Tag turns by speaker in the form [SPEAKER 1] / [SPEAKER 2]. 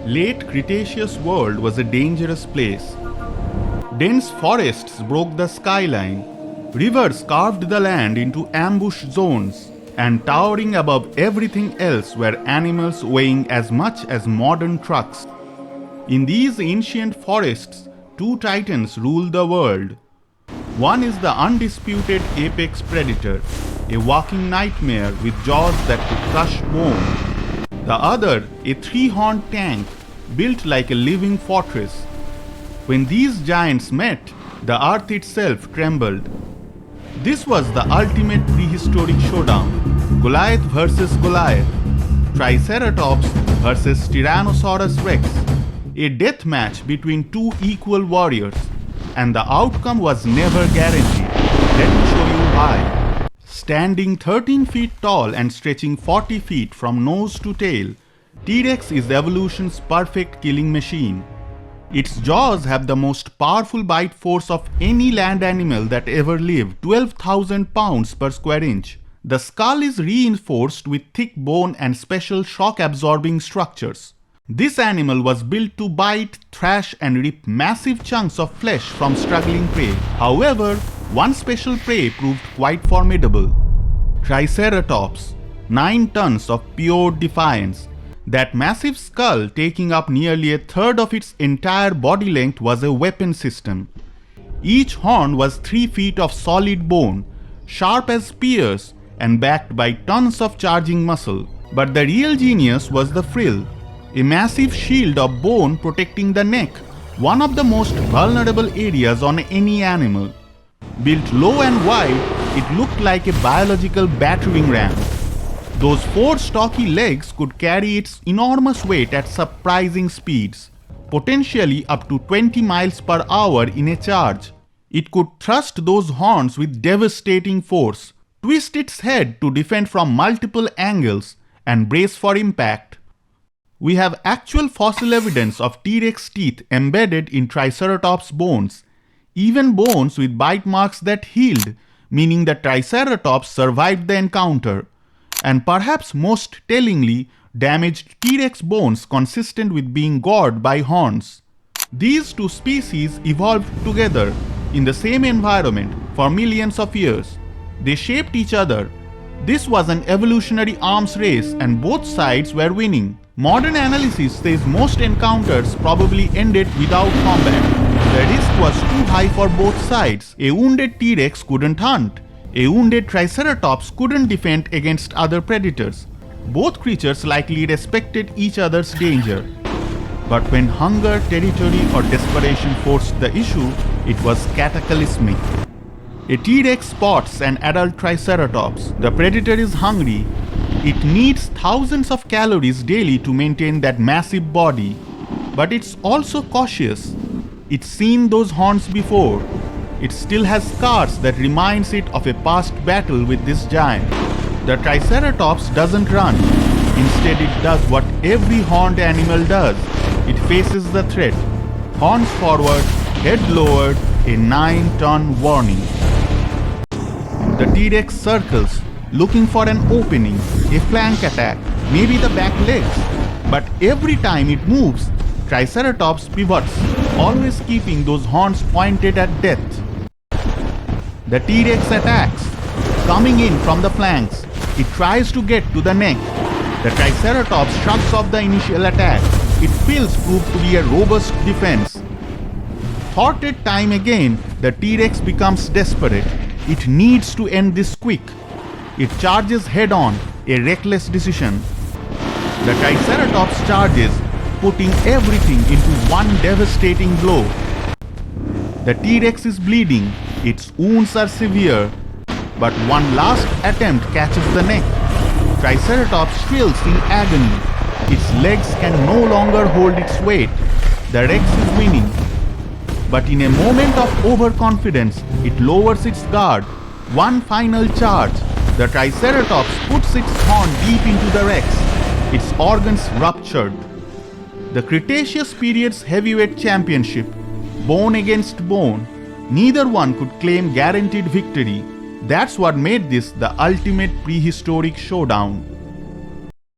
[SPEAKER 1] Late Cretaceous world was a dangerous place. Dense forests broke the skyline, rivers carved the land into ambush zones, and towering above everything else were animals weighing as much as modern trucks. In these ancient forests, two titans rule the world. One is the undisputed apex predator, a walking nightmare with jaws that could crush bone. The other, a three-horned tank, built like a living fortress. When these giants met, the earth itself trembled. This was the ultimate prehistoric showdown, Goliath versus Goliath, Triceratops versus Tyrannosaurus Rex, a death match between two equal warriors, and the outcome was never guaranteed. Let me show you why. Standing 13 feet tall and stretching 40 feet from nose to tail, T-Rex is evolution's perfect killing machine. Its jaws have the most powerful bite force of any land animal that ever lived, 12,000 pounds per square inch. The skull is reinforced with thick bone and special shock-absorbing structures. This animal was built to bite, thrash and rip massive chunks of flesh from struggling prey. However, one special prey proved quite formidable. Triceratops, 9 tons of pure defiance. That massive skull, taking up nearly a third of its entire body length, was a weapon system. Each horn was 3 feet of solid bone, sharp as spears and backed by tons of charging muscle. But the real genius was the frill, a massive shield of bone protecting the neck, one of the most vulnerable areas on any animal. Built low and wide, it looked like a biological battering ram. Those 4 stocky legs could carry its enormous weight at surprising speeds, potentially up to 20 miles per hour in a charge. It could thrust those horns with devastating force, twist its head to defend from multiple angles, and brace for impact. We have actual fossil evidence of T-Rex teeth embedded in Triceratops bones, even bones with bite marks that healed, meaning the Triceratops survived the encounter, and perhaps most tellingly, damaged T-Rex bones consistent with being gored by horns. These two species evolved together in the same environment for millions of years. They shaped each other. This was an evolutionary arms race and both sides were winning. Modern analysis says most encounters probably ended without combat. The risk was too high for both sides. A wounded T-Rex couldn't hunt. A wounded Triceratops couldn't defend against other predators. Both creatures likely respected each other's danger. But when hunger, territory or desperation forced the issue, it was cataclysmic. A T-Rex spots an adult Triceratops. The predator is hungry. It needs thousands of calories daily to maintain that massive body. But it's also cautious. It's seen those horns before. It still has scars that reminds it of a past battle with this giant. The Triceratops doesn't run. Instead, it does what every horned animal does. It faces the threat. Horns forward, head lowered, a 9-ton warning. The T-Rex circles, looking for an opening, a flank attack, maybe the back legs. But every time it moves, Triceratops pivots, always keeping those horns pointed at death. The T-Rex attacks, coming in from the flanks. It tries to get to the neck. The Triceratops shrugs off the initial attack. Its quills prove to be a robust defense. Thwarted time again, the T-Rex becomes desperate. It needs to end this quick. It charges head-on, a reckless decision. The Triceratops charges, putting everything into one devastating blow. The T-Rex is bleeding. Its wounds are severe, but one last attempt catches the neck. Triceratops shrills in agony. Its legs can no longer hold its weight. The Rex is winning. But in a moment of overconfidence, it lowers its guard. One final charge. The Triceratops puts its horn deep into the Rex. Its organs ruptured. The Cretaceous period's heavyweight championship, bone against bone, neither one could claim guaranteed victory. That's what made this the ultimate prehistoric showdown.